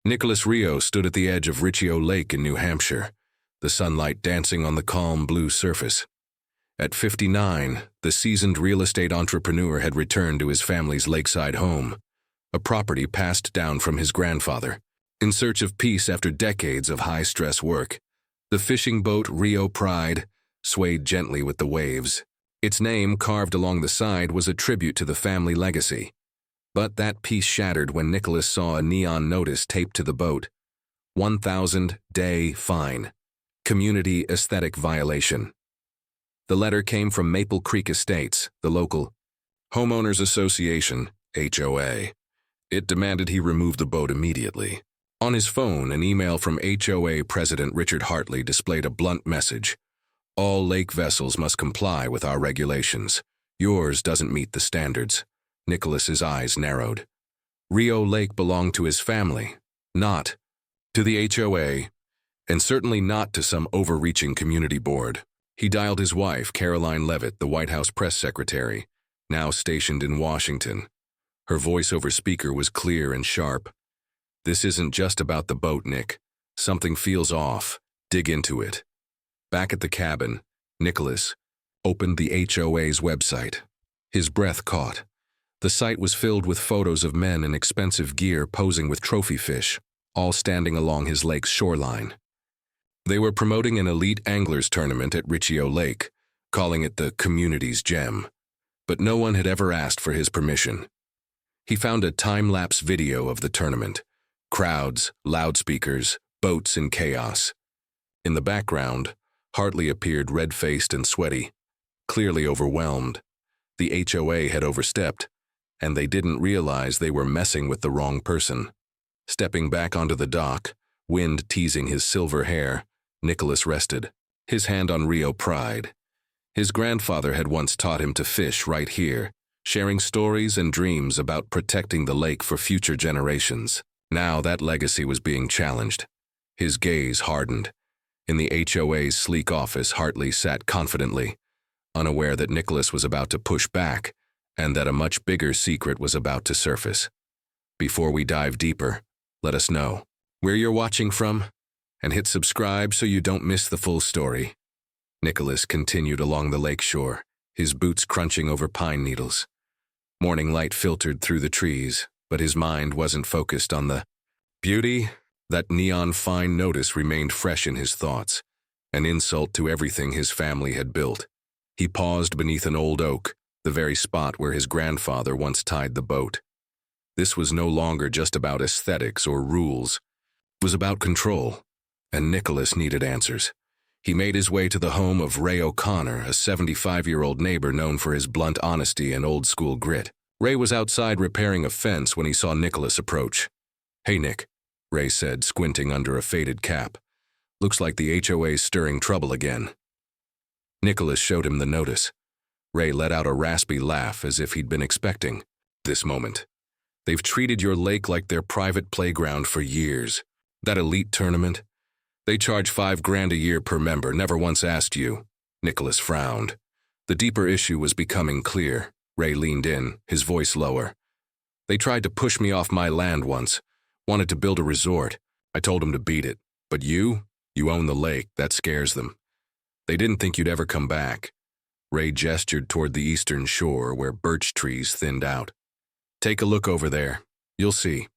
Nicholas Rio stood at the edge of Riccio Lake in New Hampshire, the sunlight dancing on the calm blue surface. At 59, the seasoned real estate entrepreneur had returned to his family's lakeside home, a property passed down from his grandfather. In search of peace after decades of high-stress work, the fishing boat Rio Pride swayed gently with the waves. Its name carved along the side was a tribute to the family legacy. But that peace shattered when Nicholas saw a neon notice taped to the boat. 1,000-day fine. Community aesthetic violation. The letter came from Maple Creek Estates, the local Homeowners Association, HOA. It demanded he remove the boat immediately. On his phone, an email from HOA President Richard Hartley displayed a blunt message. All lake vessels must comply with our regulations. Yours doesn't meet the standards. Nicholas's eyes narrowed. Rio Lake belonged to his family, not to the HOA, and certainly not to some overreaching community board. He dialed his wife, Caroline Leavitt, the White House press secretary, now stationed in Washington. Her voice over speaker was clear and sharp. This isn't just about the boat, Nick. Something feels off. Dig into it. Back at the cabin, Nicholas opened the HOA's website. His breath caught. The site was filled with photos of men in expensive gear posing with trophy fish, all standing along his lake's shoreline. They were promoting an elite anglers tournament at Riccio Lake, calling it the community's gem. But no one had ever asked for his permission. He found a time-lapse video of the tournament. Crowds, loudspeakers, boats in chaos. In the background, Hartley appeared red-faced and sweaty, clearly overwhelmed. The HOA had overstepped, and they didn't realize they were messing with the wrong person. Stepping back onto the dock, wind teasing his silver hair, Nicholas rested, his hand on Rio Pride. His grandfather had once taught him to fish right here, sharing stories and dreams about protecting the lake for future generations. Now that legacy was being challenged. His gaze hardened. In the HOA's sleek office, Hartley sat confidently, unaware that Nicholas was about to push back and that a much bigger secret was about to surface. Before we dive deeper, let us know where you're watching from and hit subscribe so you don't miss the full story. Nicholas continued along the lake shore, his boots crunching over pine needles. Morning light filtered through the trees, but his mind wasn't focused on the beauty. That neon fine notice remained fresh in his thoughts, an insult to everything his family had built. He paused beneath an old oak, the very spot where his grandfather once tied the boat. This was no longer just about aesthetics or rules. It was about control, and Nicholas needed answers. He made his way to the home of Ray O'Connor, a 75-year-old neighbor known for his blunt honesty and old-school grit. Ray was outside repairing a fence when he saw Nicholas approach. "Hey, Nick," Ray said, squinting under a faded cap. "Looks like the HOA's stirring trouble again." Nicholas showed him the notice. Ray let out a raspy laugh as if he'd been expecting this moment. "They've treated your lake like their private playground for years. That elite tournament? They charge $5,000 a year per member, never once asked you." Nicholas frowned. The deeper issue was becoming clear. Ray leaned in, his voice lower. "They tried to push me off my land once, wanted to build a resort. I told them to beat it. But you own the lake, that scares them. They didn't think you'd ever come back." Ray gestured toward the eastern shore where birch trees thinned out. "Take a look over there. You'll see."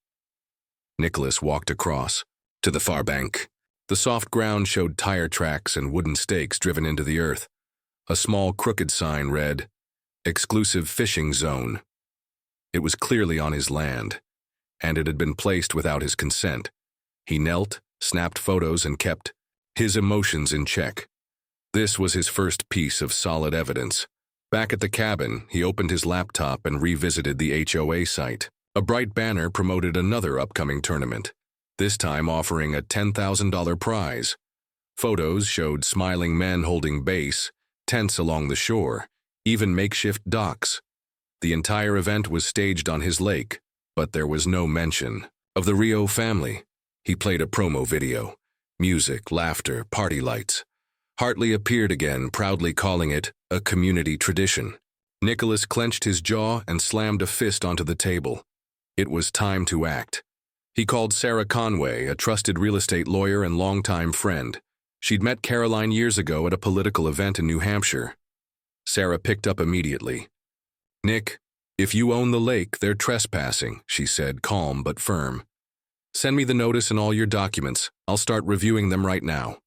Nicholas walked across, to the far bank. The soft ground showed tire tracks and wooden stakes driven into the earth. A small crooked sign read, "Exclusive Fishing Zone." It was clearly on his land, and it had been placed without his consent. He knelt, snapped photos, and kept his emotions in check. This was his first piece of solid evidence. Back at the cabin, he opened his laptop and revisited the HOA site. A bright banner promoted another upcoming tournament, this time offering a $10,000 prize. Photos showed smiling men holding base, tents along the shore, even makeshift docks. The entire event was staged on his lake, but there was no mention of the Rio family. He played a promo video. Music, laughter, party lights. Hartley appeared again, proudly calling it a community tradition. Nicholas clenched his jaw and slammed a fist onto the table. It was time to act. He called Sarah Conway, a trusted real estate lawyer and longtime friend. She'd met Caroline years ago at a political event in New Hampshire. Sarah picked up immediately. "Nick, if you own the lake, they're trespassing," she said, calm but firm. "Send me the notice and all your documents. I'll start reviewing them right now."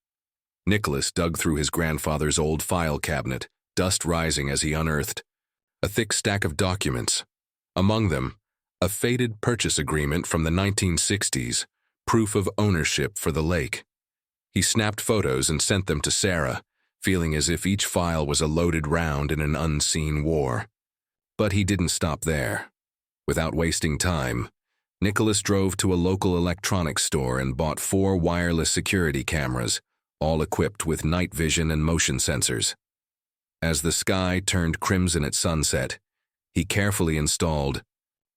Nicholas dug through his grandfather's old file cabinet, dust rising as he unearthed a thick stack of documents. Among them, a faded purchase agreement from the 1960s, proof of ownership for the lake. He snapped photos and sent them to Sarah, feeling as if each file was a loaded round in an unseen war. But he didn't stop there. Without wasting time, Nicholas drove to a local electronics store and bought 4 wireless security cameras, all equipped with night vision and motion sensors. As the sky turned crimson at sunset, he carefully installed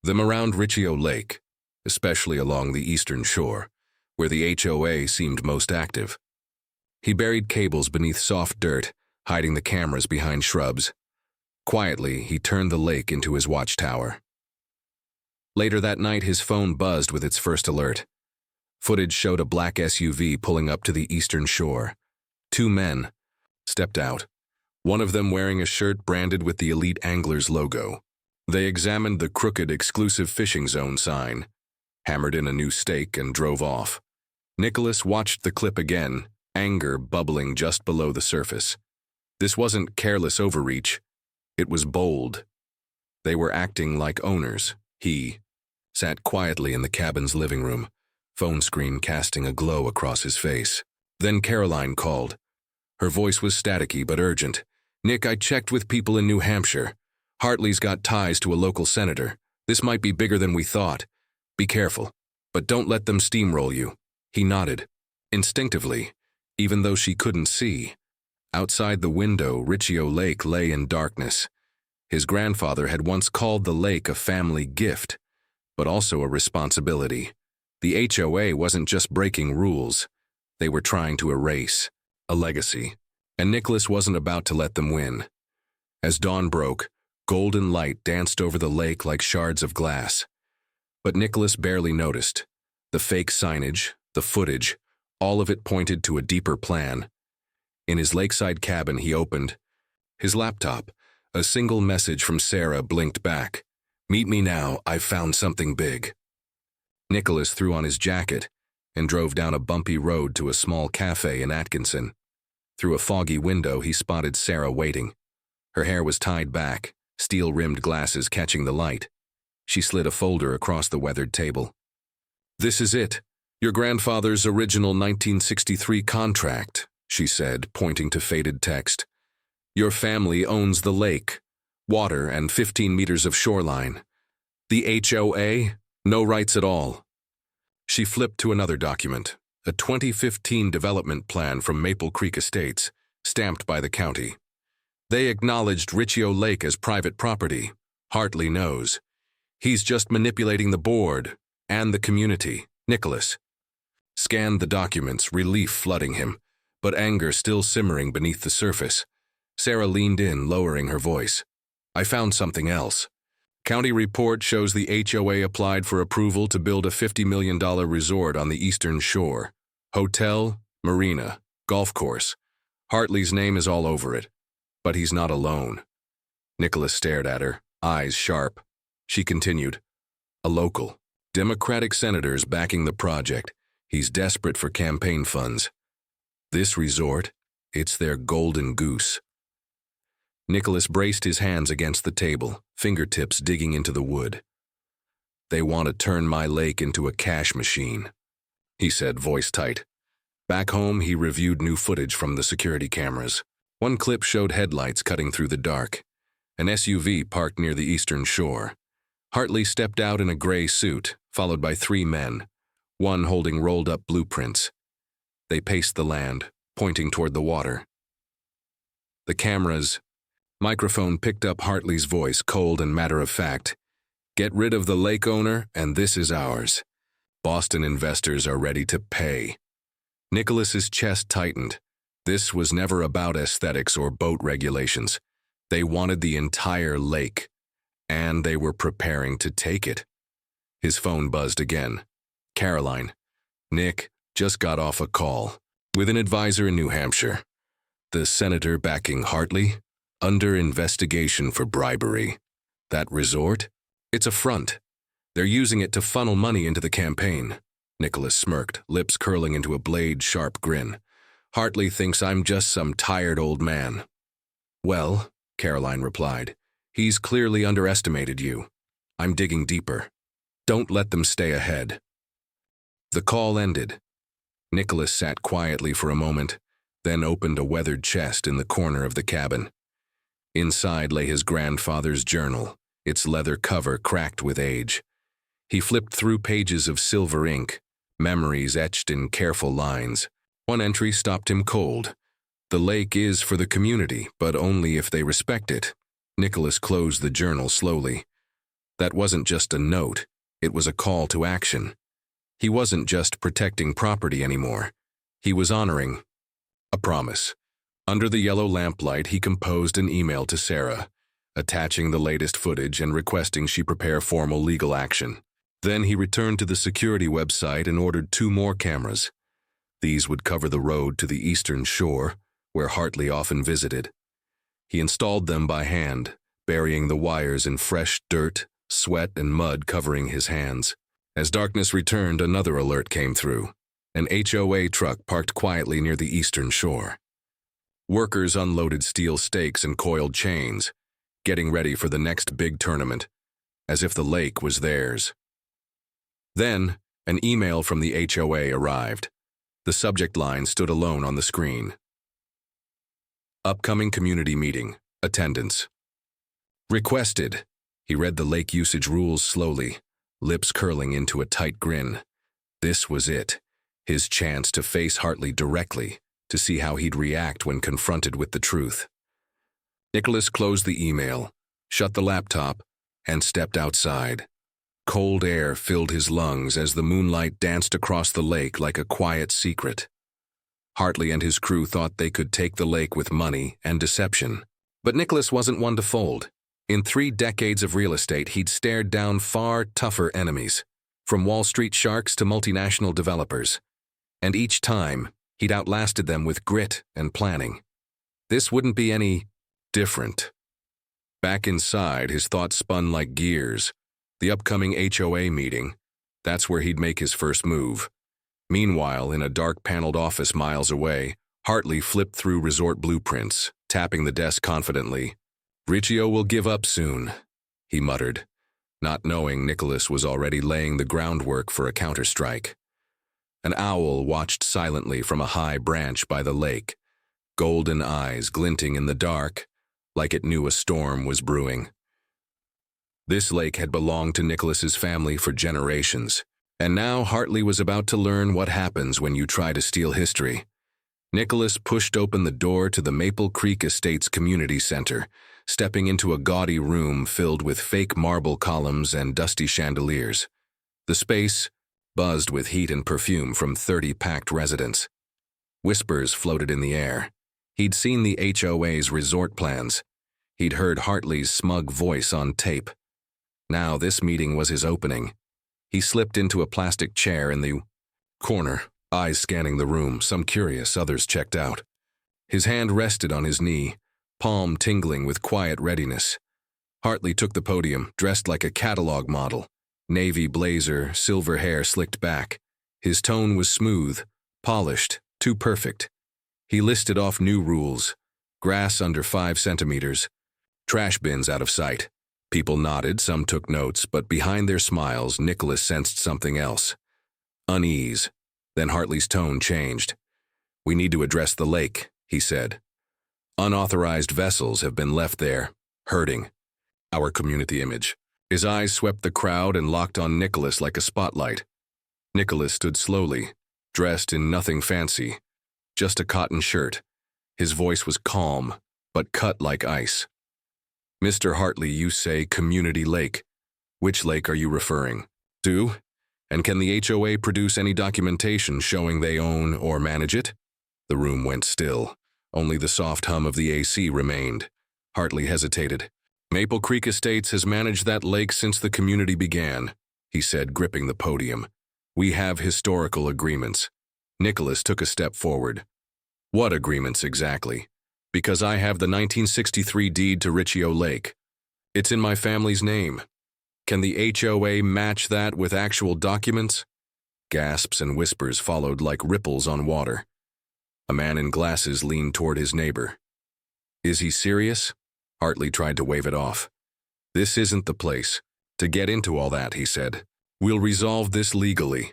them around Riccio Lake, especially along the eastern shore, where the HOA seemed most active. He buried cables beneath soft dirt, hiding the cameras behind shrubs. Quietly, he turned the lake into his watchtower. Later that night, his phone buzzed with its first alert. Footage showed a black SUV pulling up to the eastern shore. 2 men stepped out, one of them wearing a shirt branded with the Elite Anglers logo. They examined the crooked exclusive fishing zone sign, hammered in a new stake, and drove off. Nicholas watched the clip again, anger bubbling just below the surface. This wasn't careless overreach. It was bold. They were acting like owners. He sat quietly in the cabin's living room, phone screen casting a glow across his face. Then Caroline called. Her voice was staticky but urgent. "Nick, I checked with people in New Hampshire. Hartley's got ties to a local senator. This might be bigger than we thought. Be careful, but don't let them steamroll you." He nodded. Instinctively, even though she couldn't see, outside the window, Riccio Lake lay in darkness. His grandfather had once called the lake a family gift, but also a responsibility. The HOA wasn't just breaking rules. They were trying to erase a legacy, and Nicholas wasn't about to let them win. As dawn broke, golden light danced over the lake like shards of glass. But Nicholas barely noticed. The fake signage, the footage, all of it pointed to a deeper plan. In his lakeside cabin, he opened his laptop. A single message from Sarah blinked back. "Meet me now, I've found something big." Nicholas threw on his jacket and drove down a bumpy road to a small cafe in Atkinson. Through a foggy window, he spotted Sarah waiting. Her hair was tied back, steel-rimmed glasses catching the light. She slid a folder across the weathered table. "This is it. Your grandfather's original 1963 contract," she said, pointing to faded text. "Your family owns the lake, water, and 15 meters of shoreline. The HOA, no rights at all." She flipped to another document, a 2015 development plan from Maple Creek Estates, stamped by the county. They acknowledged Riccio Lake as private property. Hartley knows. He's just manipulating the board and the community. Nicholas scanned the documents, relief flooding him, but anger still simmering beneath the surface. Sarah leaned in, lowering her voice. "I found something else. County report shows the HOA applied for approval to build a $50 million resort on the eastern shore. Hotel, marina, golf course. Hartley's name is all over it. But he's not alone." Nicholas stared at her, eyes sharp. She continued. "A local. Democratic senators backing the project. He's desperate for campaign funds. This resort, it's their golden goose." Nicholas braced his hands against the table, fingertips digging into the wood. "They want to turn my lake into a cash machine," he said, voice tight. Back home, he reviewed new footage from the security cameras. One clip showed headlights cutting through the dark. An SUV parked near the eastern shore. Hartley stepped out in a gray suit, followed by 3 men, one holding rolled-up blueprints. They paced the land, pointing toward the water. The camera's microphone picked up Hartley's voice, cold and matter-of-fact. "Get rid of the lake owner, and this is ours. Boston investors are ready to pay." Nicholas's chest tightened. This was never about aesthetics or boat regulations. They wanted the entire lake, and they were preparing to take it. His phone buzzed again. Caroline. Nick just got off a call with an advisor in New Hampshire. The senator backing Hartley, under investigation for bribery. That resort? It's a front. They're using it to funnel money into the campaign. Nicholas smirked, lips curling into a blade-sharp grin. Hartley thinks I'm just some tired old man. Well, Caroline replied, he's clearly underestimated you. I'm digging deeper. Don't let them stay ahead. The call ended. Nicholas sat quietly for a moment, then opened a weathered chest in the corner of the cabin. Inside lay his grandfather's journal, its leather cover cracked with age. He flipped through pages of silver ink, memories etched in careful lines. One entry stopped him cold. The lake is for the community, but only if they respect it. Nicholas closed the journal slowly. That wasn't just a note, it was a call to action. He wasn't just protecting property anymore. He was honoring a promise. Under the yellow lamplight, he composed an email to Sarah, attaching the latest footage and requesting she prepare formal legal action. Then he returned to the security website and ordered 2 more cameras. These would cover the road to the eastern shore, where Hartley often visited. He installed them by hand, burying the wires in fresh dirt, sweat and mud covering his hands. As darkness returned, another alert came through. An HOA truck parked quietly near the eastern shore. Workers unloaded steel stakes and coiled chains, getting ready for the next big tournament, as if the lake was theirs. Then, an email from the HOA arrived. The subject line stood alone on the screen. Upcoming community meeting. Attendance. Requested. He read the lake usage rules slowly, lips curling into a tight grin. This was it, his chance to face Hartley directly, to see how he'd react when confronted with the truth. Nicholas closed the email, shut the laptop, and stepped outside. Cold air filled his lungs as the moonlight danced across the lake like a quiet secret. Hartley and his crew thought they could take the lake with money and deception. But Nicholas wasn't one to fold. In 3 decades of real estate, he'd stared down far tougher enemies, from Wall Street sharks to multinational developers. And each time, he'd outlasted them with grit and planning. This wouldn't be any different. Back inside, his thoughts spun like gears. The upcoming HOA meeting, that's where he'd make his first move. Meanwhile, in a dark paneled office miles away, Hartley flipped through resort blueprints, tapping the desk confidently. Riccio will give up soon, he muttered, not knowing Nicholas was already laying the groundwork for a counterstrike. An owl watched silently from a high branch by the lake, golden eyes glinting in the dark, like it knew a storm was brewing. This lake had belonged to Nicholas's family for generations, and now Hartley was about to learn what happens when you try to steal history. Nicholas pushed open the door to the Maple Creek Estates Community Center, stepping into a gaudy room filled with fake marble columns and dusty chandeliers. The space buzzed with heat and perfume from 30 packed residents. Whispers floated in the air. He'd seen the HOA's resort plans. He'd heard Hartley's smug voice on tape. Now this meeting was his opening. He slipped into a plastic chair in the corner, eyes scanning the room, some curious, others checked out. His hand rested on his knee, palm tingling with quiet readiness. Hartley took the podium, dressed like a catalog model. Navy blazer, silver hair slicked back. His tone was smooth, polished, too perfect. He listed off new rules. Grass under 5 centimeters. Trash bins out of sight. People nodded, some took notes, but behind their smiles, Nicholas sensed something else. Unease. Then Hartley's tone changed. We need to address the lake, he said. Unauthorized vessels have been left there, hurting our community image. His eyes swept the crowd and locked on Nicholas like a spotlight. Nicholas stood slowly, dressed in nothing fancy, just a cotton shirt. His voice was calm, but cut like ice. Mr. Hartley, you say community lake. Which lake are you referring to? And can the HOA produce any documentation showing they own or manage it? The room went still. Only the soft hum of the AC remained. Hartley hesitated. Maple Creek Estates has managed that lake since the community began, he said, gripping the podium. We have historical agreements. Nicholas took a step forward. What agreements exactly? Because I have the 1963 deed to Riccio Lake. It's in my family's name. Can the HOA match that with actual documents? Gasps and whispers followed like ripples on water. A man in glasses leaned toward his neighbor. Is he serious? Hartley tried to wave it off. This isn't the place to get into all that, he said. We'll resolve this legally.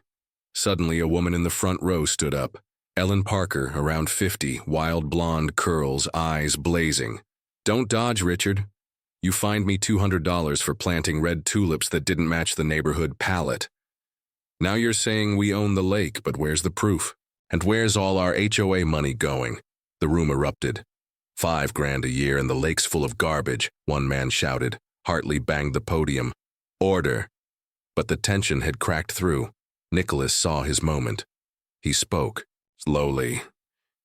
Suddenly, a woman in the front row stood up. Ellen Parker, around 50, wild blonde curls, eyes blazing. Don't dodge, Richard. You fined me $200 for planting red tulips that didn't match the neighborhood palette. Now you're saying we own the lake, but where's the proof? And where's all our HOA money going? The room erupted. $5,000 a year and the lake's full of garbage, one man shouted. Hartley banged the podium. Order. But the tension had cracked through. Nicholas saw his moment. He spoke, slowly.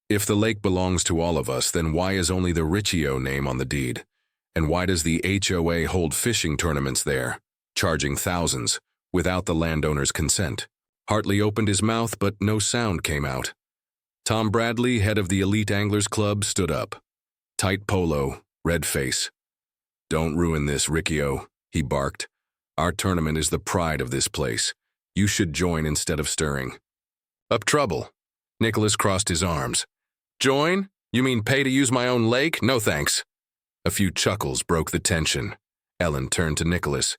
If the lake belongs to all of us, then why is only the Riccio name on the deed? And why does the HOA hold fishing tournaments there, charging thousands, without the landowner's consent? Hartley opened his mouth, but no sound came out. Tom Bradley, head of the Elite Anglers Club, stood up. Tight polo, red face. Don't ruin this, Riccio, he barked. Our tournament is the pride of this place. You should join instead of stirring. Up trouble. Nicholas crossed his arms. Join? You mean pay to use my own lake? No thanks. A few chuckles broke the tension. Ellen turned to Nicholas.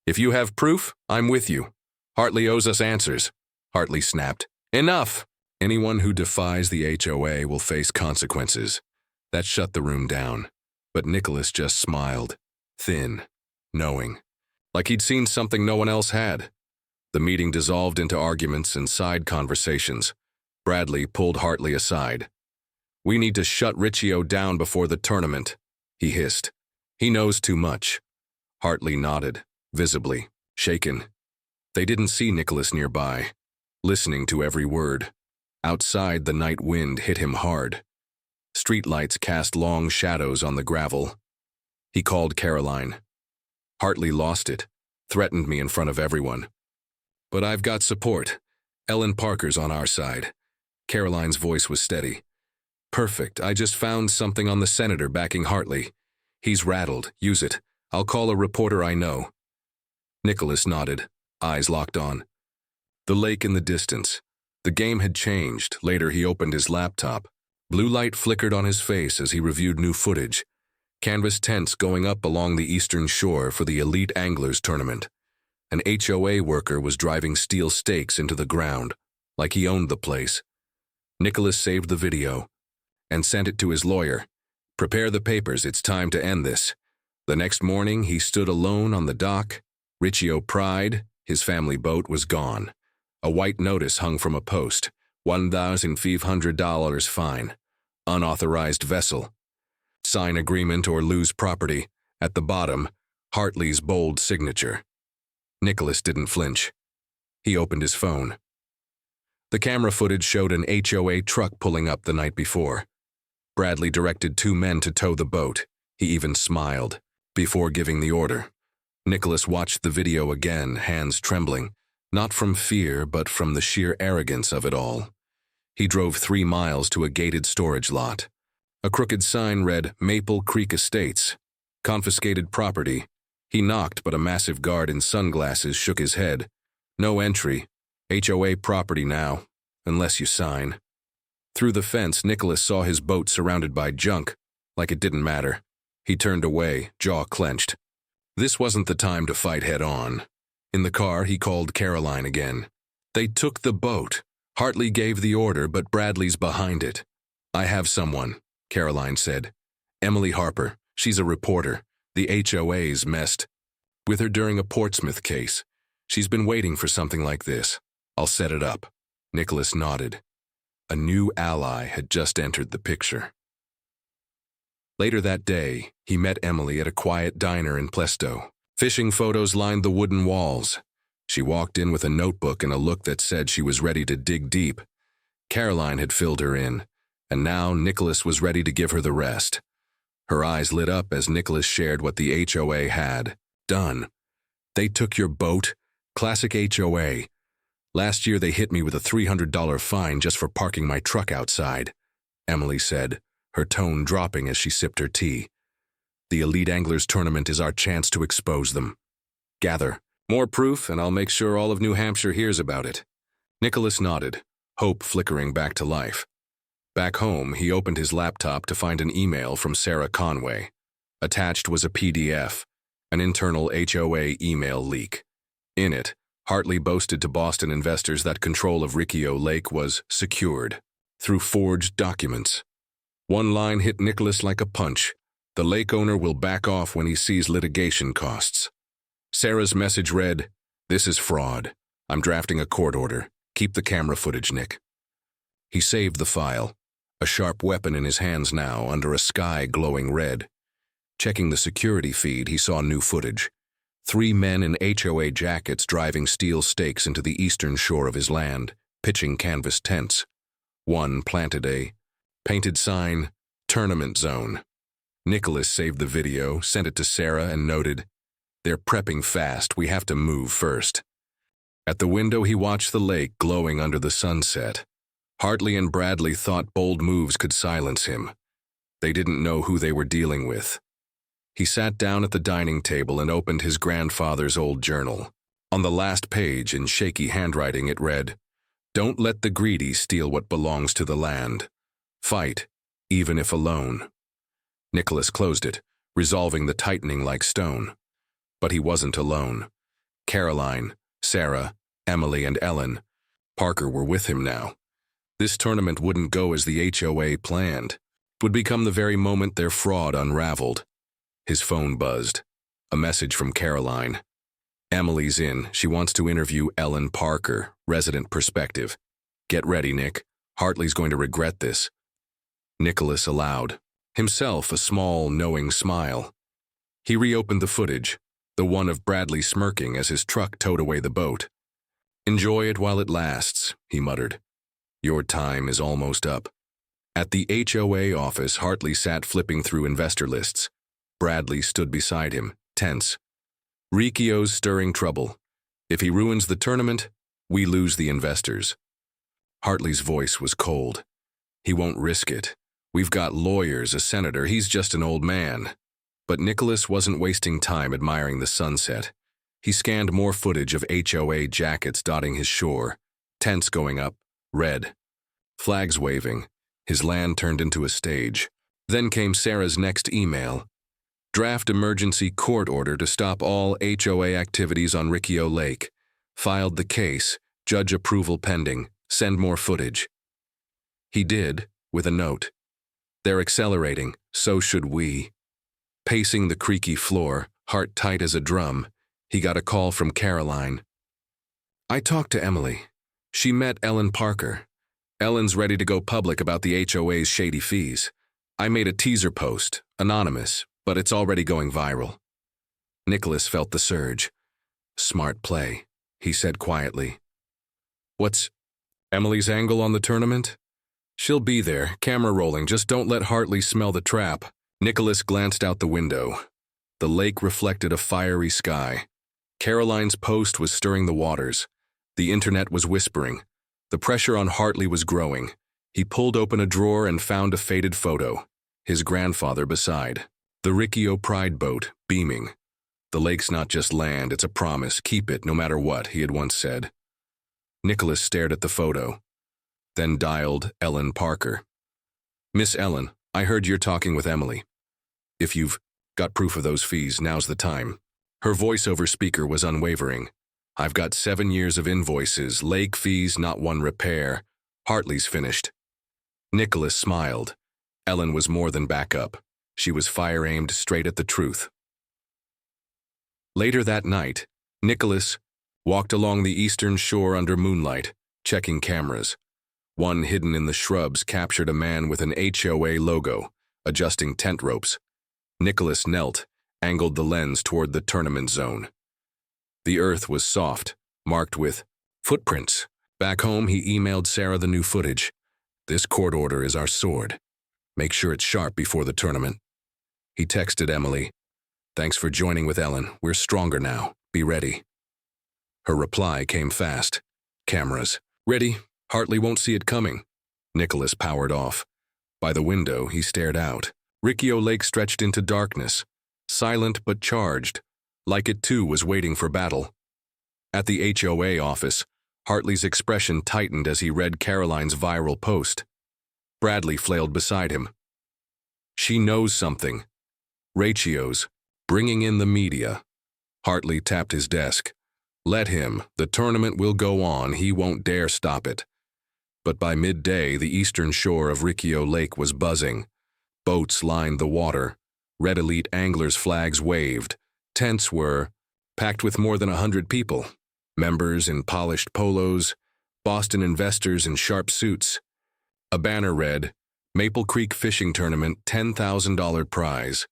If you have proof, I'm with you. Hartley owes us answers. Hartley snapped. Enough! Anyone who defies the HOA will face consequences. That shut the room down. But Nicholas just smiled. Thin. Knowing. Like he'd seen something no one else had. The meeting dissolved into arguments and side conversations. Bradley pulled Hartley aside. We need to shut Riccio down before the tournament, he hissed. He knows too much. Hartley nodded, visibly, shaken. They didn't see Nicholas nearby, listening to every word. Outside, the night wind hit him hard. Streetlights cast long shadows on the gravel. He called Caroline. Hartley lost it, threatened me in front of everyone. But I've got support. Ellen Parker's on our side. Caroline's voice was steady. Perfect, I just found something on the senator backing Hartley. He's rattled, use it. I'll call a reporter I know. Nicholas nodded, eyes locked on. The lake in the distance. The game had changed. Later he opened his laptop. Blue light flickered on his face as he reviewed new footage. Canvas tents going up along the eastern shore for the Elite Anglers tournament. An HOA worker was driving steel stakes into the ground, like he owned the place. Nicholas saved the video and sent it to his lawyer. Prepare the papers, it's time to end this. The next morning, he stood alone on the dock. Riccio Pride, his family boat, was gone. A white notice hung from a post. $1,500 fine. Unauthorized vessel. Sign agreement or lose property. At the bottom, Hartley's bold signature. Nicholas didn't flinch. He opened his phone. The camera footage showed an HOA truck pulling up the night before. Bradley directed 2 men to tow the boat. He even smiled before giving the order. Nicholas watched the video again, hands trembling, not from fear but from the sheer arrogance of it all. He drove 3 miles to a gated storage lot. A crooked sign read Maple Creek Estates, confiscated property. He knocked, but a massive guard in sunglasses shook his head. No entry. HOA property now, unless you sign. Through the fence, Nicholas saw his boat surrounded by junk, like it didn't matter. He turned away, jaw clenched. This wasn't the time to fight head-on. In the car, he called Caroline again. They took the boat. Hartley gave the order, but Bradley's behind it. I have someone, Caroline said. Emily Harper. She's a reporter. The HOA's messed with her during a Portsmouth case. She's been waiting for something like this. I'll set it up. Nicholas nodded. A new ally had just entered the picture. Later that day, he met Emily at a quiet diner in Plesto. Fishing photos lined the wooden walls. She walked in with a notebook and a look that said she was ready to dig deep. Caroline had filled her in, and now Nicholas was ready to give her the rest. Her eyes lit up as Nicholas shared what the HOA had done. They took your boat, classic HOA. Last year they hit me with a $300 fine just for parking my truck outside, Emily said, her tone dropping as she sipped her tea. The Elite Anglers Tournament is our chance to expose them. Gather more proof and I'll make sure all of New Hampshire hears about it. Nicholas nodded, hope flickering back to life. Back home, he opened his laptop to find an email from Sarah Conway. Attached was a PDF, an internal HOA email leak. In it, Hartley boasted to Boston investors that control of Riccio Lake was secured through forged documents. One line hit Nicholas like a punch. The lake owner will back off when he sees litigation costs. Sarah's message read, "This is fraud. I'm drafting a court order. Keep the camera footage, Nick." He saved the file, a sharp weapon in his hands now under a sky glowing red. Checking the security feed, he saw new footage. 3 men in HOA jackets driving steel stakes into the eastern shore of his land, pitching canvas tents. One planted a painted sign, "Tournament Zone." Nicholas saved the video, sent it to Sarah, and noted, "They're prepping fast. We have to move first." At the window, he watched the lake glowing under the sunset. Hartley and Bradley thought bold moves could silence him. They didn't know who they were dealing with. He sat down at the dining table and opened his grandfather's old journal. On the last page, in shaky handwriting, it read, "Don't let the greedy steal what belongs to the land. Fight, even if alone." Nicholas closed it, resolving the tightening like stone. But he wasn't alone. Caroline, Sarah, Emily, and Ellen Parker were with him now. This tournament wouldn't go as the HOA planned. It would become the very moment their fraud unraveled. His phone buzzed. A message from Caroline. "Emily's in. She wants to interview Ellen Parker, resident perspective. Get ready, Nick. Hartley's going to regret this." Nicholas allowed himself a small, knowing smile. He reopened the footage, the one of Bradley smirking as his truck towed away the boat. "Enjoy it while it lasts," he muttered. "Your time is almost up." At the HOA office, Hartley sat flipping through investor lists. Bradley stood beside him, tense. "Riccio's stirring trouble. If he ruins the tournament, we lose the investors." Hartley's voice was cold. "He won't risk it. We've got lawyers, a senator. He's just an old man." But Nicholas wasn't wasting time admiring the sunset. He scanned more footage of HOA jackets dotting his shore, tents going up, red, flags waving. His land turned into a stage. Then came Sarah's next email. "Draft emergency court order to stop all HOA activities on Riccio Lake. Filed the case. Judge approval pending. Send more footage." He did, with a note. "They're accelerating. So should we." Pacing the creaky floor, heart tight as a drum, he got a call from Caroline. "I talked to Emily. She met Ellen Parker. Ellen's ready to go public about the HOA's shady fees. I made a teaser post, anonymous, but it's already going viral." Nicholas felt the surge. "Smart play," he said quietly. "What's Emily's angle on the tournament?" "She'll be there, camera rolling, just don't let Hartley smell the trap." Nicholas glanced out the window. The lake reflected a fiery sky. Caroline's post was stirring the waters. The internet was whispering. The pressure on Hartley was growing. He pulled open a drawer and found a faded photo, his grandfather beside. The Riccio Pride boat, beaming. "The lake's not just land, it's a promise. Keep it, no matter what," he had once said. Nicholas stared at the photo, then dialed Ellen Parker. "Miss Ellen, I heard you're talking with Emily. If you've got proof of those fees, now's the time." Her voiceover speaker was unwavering. "I've got 7 years of invoices, lake fees, not one repair. Hartley's finished." Nicholas smiled. Ellen was more than backup. She was fire-aimed straight at the truth. Later that night, Nicholas walked along the eastern shore under moonlight, checking cameras. One hidden in the shrubs captured a man with an HOA logo, adjusting tent ropes. Nicholas knelt, angled the lens toward the tournament zone. The earth was soft, marked with footprints. Back home, he emailed Sarah the new footage. "This court order is our sword. Make sure it's sharp before the tournament." He texted Emily, "Thanks for joining with Ellen. We're stronger now. Be ready." Her reply came fast. Cameras. Ready. Hartley won't see it coming. Nicholas powered off. By the window, he stared out. Riccio Lake stretched into darkness, silent but charged, like it too was waiting for battle. At the HOA office, Hartley's expression tightened as he read Caroline's viral post. Bradley flailed beside him. She knows something. Ratios, bringing in the media. Hartley tapped his desk. Let him. The tournament will go on. He won't dare stop it. But by midday, the eastern shore of Riccio Lake was buzzing. Boats lined the water. Red elite anglers' flags waved. Tents were packed with more than 100 people. Members in polished polos, Boston investors in sharp suits. A banner read, Maple Creek Fishing Tournament, $10,000 prize.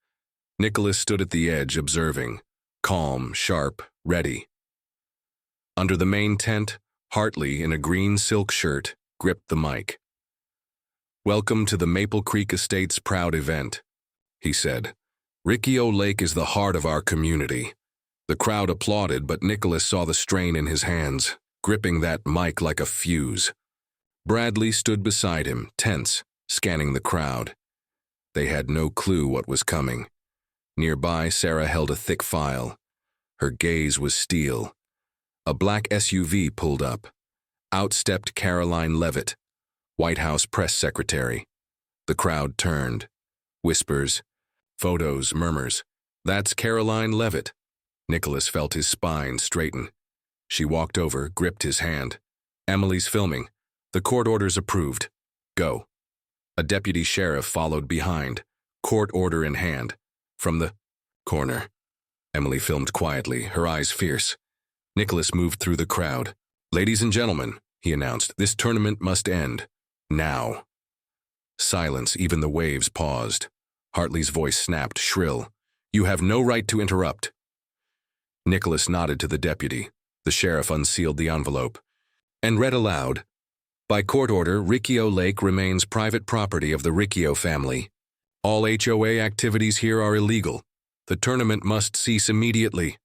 Nicholas stood at the edge observing, calm, sharp, ready. Under the main tent, Hartley, in a green silk shirt, gripped the mic. Welcome to the Maple Creek Estates proud event, he said. Riccio Lake is the heart of our community. The crowd applauded, but Nicholas saw the strain in his hands, gripping that mic like a fuse. Bradley stood beside him, tense, scanning the crowd. They had no clue what was coming. Nearby, Sarah held a thick file. Her gaze was steel. A black SUV pulled up. Out stepped Caroline Leavitt, White House press secretary. The crowd turned. Whispers, photos, murmurs. That's Caroline Leavitt. Nicholas felt his spine straighten. She walked over, gripped his hand. Emily's filming. The court orders approved. Go. A deputy sheriff followed behind, court order in hand. From the corner. Emily filmed quietly, her eyes fierce. Nicholas moved through the crowd. Ladies and gentlemen, he announced, this tournament must end. Now. Silence, even the waves paused. Hartley's voice snapped, shrill. You have no right to interrupt. Nicholas nodded to the deputy. The sheriff unsealed the envelope and read aloud, by court order, Riccio Lake remains private property of the Riccio family. All HOA activities here are illegal. The tournament must cease immediately.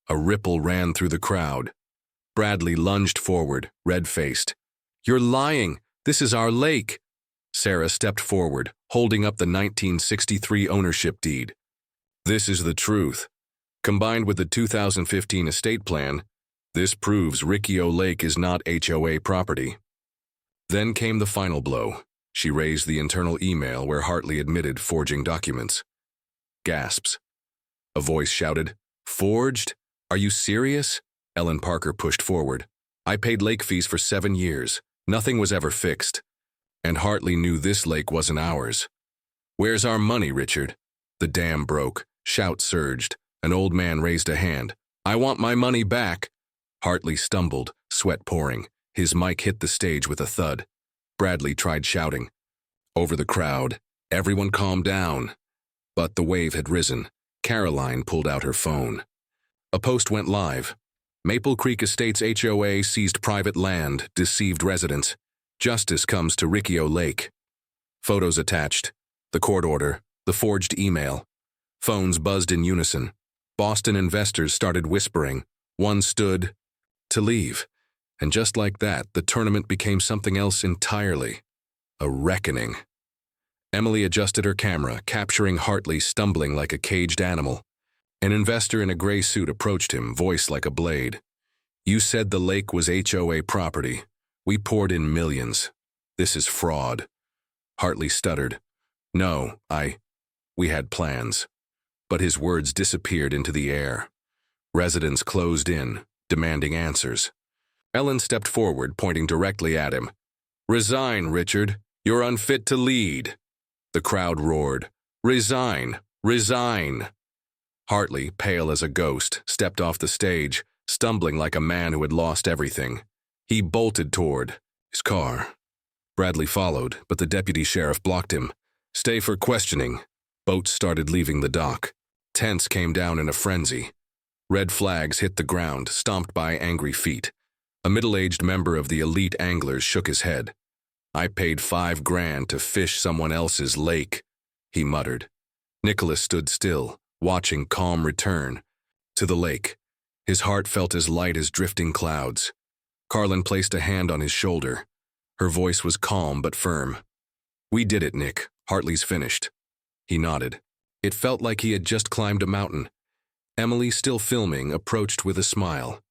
A ripple ran through the crowd. Bradley lunged forward, red-faced. You're lying. This is our lake. Sarah stepped forward, holding up the 1963 ownership deed. This is the truth. Combined with the 2015 estate plan, this proves Riccio Lake is not HOA property. Then came the final blow. She raised the internal email where Hartley admitted forging documents. Gasps. A voice shouted, Forged? Are you serious? Ellen Parker pushed forward. I paid lake fees for 7 years. Nothing was ever fixed. And Hartley knew this lake wasn't ours. Where's our money, Richard? The dam broke. Shouts surged. An old man raised a hand. I want my money back. Hartley stumbled, sweat pouring. His mic hit the stage with a thud. Bradley tried shouting. Over the crowd, everyone calmed down. But the wave had risen. Caroline pulled out her phone. A post went live. Maple Creek Estates HOA seized private land, deceived residents. Justice comes to Riccio Lake. Photos attached. The court order. The forged email. Phones buzzed in unison. Boston investors started whispering. One stood to leave. And just like that, the tournament became something else entirely. A reckoning. Emily adjusted her camera, capturing Hartley stumbling like a caged animal. An investor in a gray suit approached him, voice like a blade. You said the lake was HOA property. We poured in millions. This is fraud. Hartley stuttered. No, we had plans. But his words disappeared into the air. Residents closed in, demanding answers. Ellen stepped forward, pointing directly at him. Resign, Richard. You're unfit to lead. The crowd roared. Resign! Resign! Hartley, pale as a ghost, stepped off the stage, stumbling like a man who had lost everything. He bolted toward his car. Bradley followed, but the deputy sheriff blocked him. Stay for questioning. Boats started leaving the dock. Tents came down in a frenzy. Red flags hit the ground, stomped by angry feet. A middle-aged member of the elite anglers shook his head. I paid $5 grand to fish someone else's lake, he muttered. Nicholas stood still, watching calm return to the lake. His heart felt as light as drifting clouds. Carlin placed a hand on his shoulder. Her voice was calm but firm. "We did it, Nick. Hartley's finished." He nodded. It felt like he had just climbed a mountain. Emily, still filming, approached with a smile.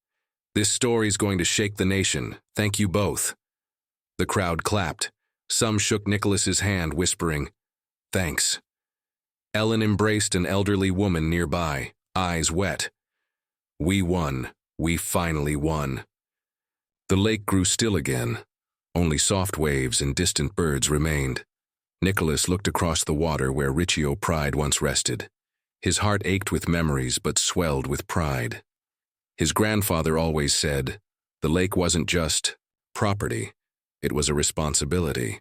"This story's going to shake the nation. Thank you both." The crowd clapped. Some shook Nicholas's hand, whispering, "Thanks." Ellen embraced an elderly woman nearby, eyes wet. "We won. We finally won." The lake grew still again. Only soft waves and distant birds remained. Nicholas looked across the water where Riccio Pride once rested. His heart ached with memories but swelled with pride. His grandfather always said, the lake wasn't just property, it was a responsibility.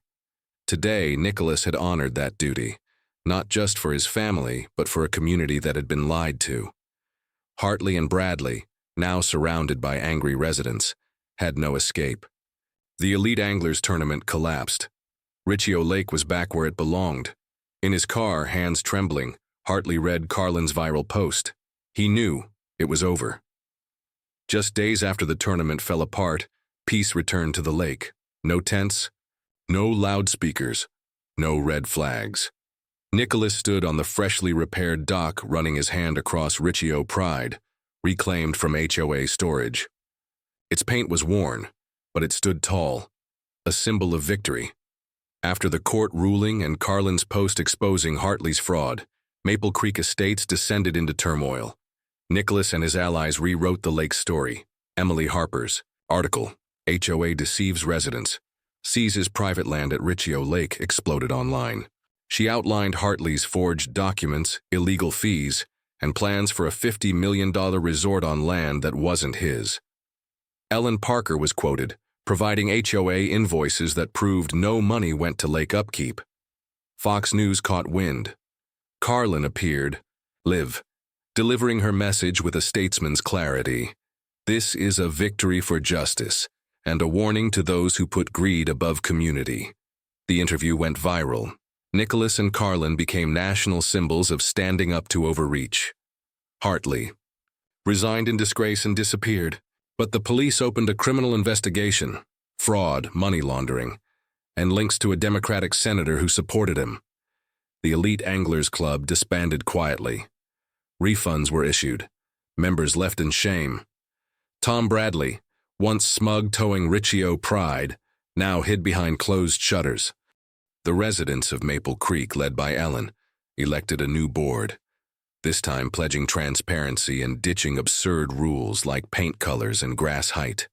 Today, Nicholas had honored that duty, not just for his family, but for a community that had been lied to. Hartley and Bradley, now surrounded by angry residents, had no escape. The elite anglers tournament collapsed. Riccio Lake was back where it belonged. In his car, hands trembling, Hartley read Carlin's viral post. He knew it was over. Just days after the tournament fell apart, peace returned to the lake. No tents, no loudspeakers, no red flags. Nicholas stood on the freshly repaired dock, running his hand across Riccio Pride, reclaimed from HOA storage. Its paint was worn, but it stood tall, a symbol of victory. After the court ruling and Carlin's post exposing Hartley's fraud, Maple Creek Estates descended into turmoil. Nicholas and his allies rewrote the lake's story. Emily Harper's article, "HOA Deceives Residents, Seizes Private Land at Riccio Lake," exploded online. She outlined Hartley's forged documents, illegal fees, and plans for a $50 million resort on land that wasn't his. Ellen Parker was quoted, providing HOA invoices that proved no money went to lake upkeep. Fox News caught wind. Carlin appeared, live, delivering her message with a statesman's clarity. "This is a victory for justice, and a warning to those who put greed above community." The interview went viral. Nicholas and Carlin became national symbols of standing up to overreach. Hartley resigned in disgrace and disappeared. But the police opened a criminal investigation, fraud, money laundering, and links to a Democratic senator who supported him. The elite anglers club disbanded quietly. Refunds were issued. Members left in shame. Tom Bradley, once smug towing Riccio Pride, now hid behind closed shutters. The residents of Maple Creek, led by Ellen, elected a new board, this time pledging transparency and ditching absurd rules like paint colors and grass height.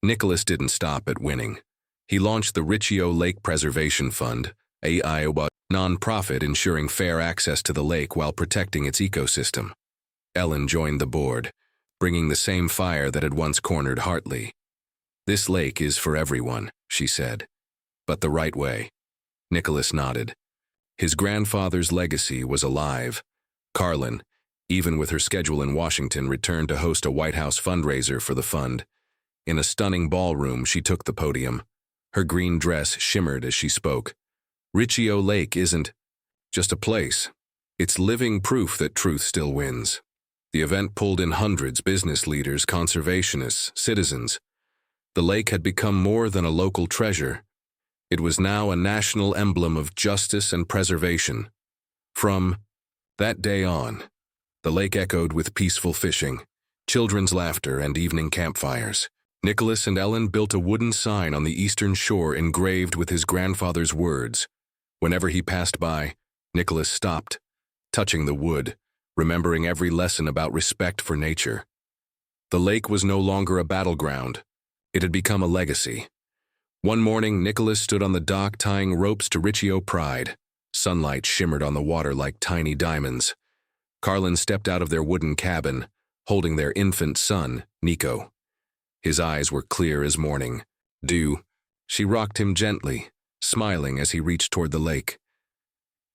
Nicholas didn't stop at winning. He launched the Riccio Lake Preservation Fund, a Iowa nonprofit ensuring fair access to the lake while protecting its ecosystem. Ellen joined the board, bringing the same fire that had once cornered Hartley. "This lake is for everyone," she said, "but the right way." Nicholas nodded. His grandfather's legacy was alive. Carlin, even with her schedule in Washington, returned to host a White House fundraiser for the fund. In a stunning ballroom, she took the podium. Her green dress shimmered as she spoke. "Riccio Lake isn't just a place. It's living proof that truth still wins." The event pulled in hundreds, business leaders, conservationists, citizens. The lake had become more than a local treasure. It was now a national emblem of justice and preservation. From that day on, the lake echoed with peaceful fishing, children's laughter, and evening campfires. Nicholas and Ellen built a wooden sign on the eastern shore engraved with his grandfather's words. Whenever he passed by, Nicholas stopped, touching the wood, remembering every lesson about respect for nature. The lake was no longer a battleground. It had become a legacy. One morning, Nicholas stood on the dock tying ropes to Riccio Pride. Sunlight shimmered on the water like tiny diamonds. Carlin stepped out of their wooden cabin, holding their infant son, Nico. His eyes were clear as morning dew. She rocked him gently, smiling as he reached toward the lake.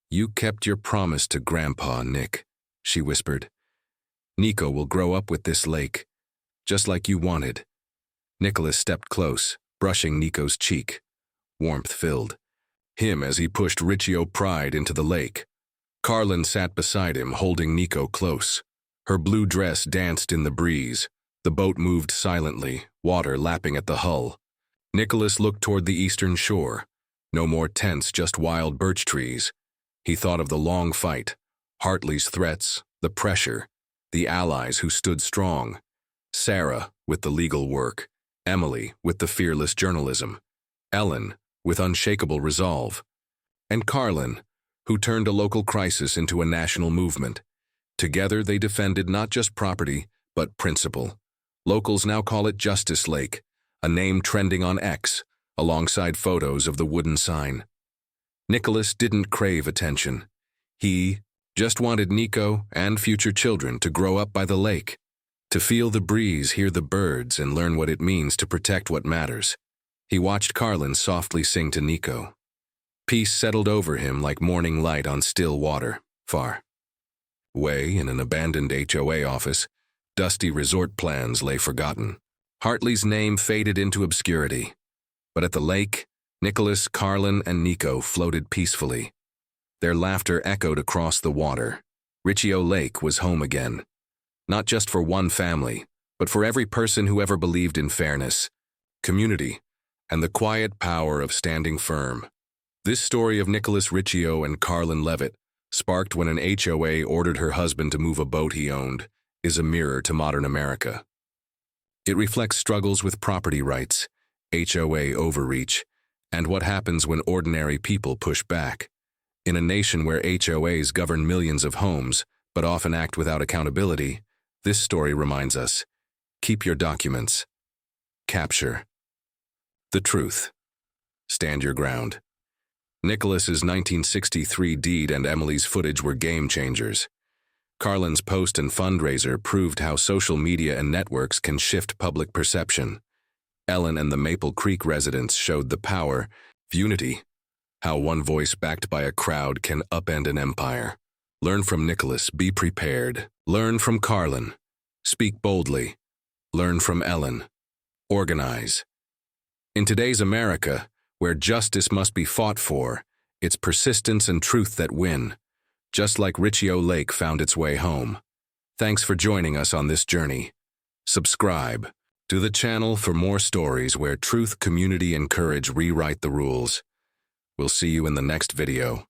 "You kept your promise to Grandpa, Nick," she whispered. "Nico will grow up with this lake, just like you wanted." Nicholas stepped close, brushing Nico's cheek. Warmth filled him as he pushed Riccio Pride into the lake. Carlin sat beside him, holding Nico close. Her blue dress danced in the breeze. The boat moved silently, water lapping at the hull. Nicholas looked toward the eastern shore. No more tents, just wild birch trees. He thought of the long fight, Hartley's threats, the pressure, the allies who stood strong. Sarah, with the legal work. Emily, with the fearless journalism. Ellen, with unshakable resolve. And Carlin, who turned a local crisis into a national movement. Together they defended not just property, but principle. Locals now call it Justice Lake, a name trending on X, alongside photos of the wooden sign. Nicholas didn't crave attention. He just wanted Nico and future children to grow up by the lake, to feel the breeze, hear the birds, and learn what it means to protect what matters. He watched Carlin softly sing to Nico. Peace settled over him like morning light on still water, far away in an abandoned HOA office. Dusty resort plans lay forgotten. Hartley's name faded into obscurity. But at the lake, Nicholas, Carlin, and Nico floated peacefully. Their laughter echoed across the water. Riccio Lake was home again. Not just for one family, but for every person who ever believed in fairness, community, and the quiet power of standing firm. This story of Nicholas Riccio and Carlin Leavitt, sparked when an HOA ordered her husband to move a boat he owned, is a mirror to modern America. It reflects struggles with property rights, HOA overreach, and what happens when ordinary people push back. In a nation where HOAs govern millions of homes, but often act without accountability, this story reminds us, keep your documents. Capture the truth. Stand your ground. Nicholas's 1963 deed and Emily's footage were game changers. Carlin's post and fundraiser proved how social media and networks can shift public perception. Ellen and the Maple Creek residents showed the power of unity, how one voice backed by a crowd can upend an empire. Learn from Nicholas, be prepared. Learn from Carlin, speak boldly. Learn from Ellen, organize. In today's America, where justice must be fought for, it's persistence and truth that win. Just like Riccio Lake found its way home. Thanks for joining us on this journey. Subscribe to the channel for more stories where truth, community, and courage rewrite the rules. We'll see you in the next video.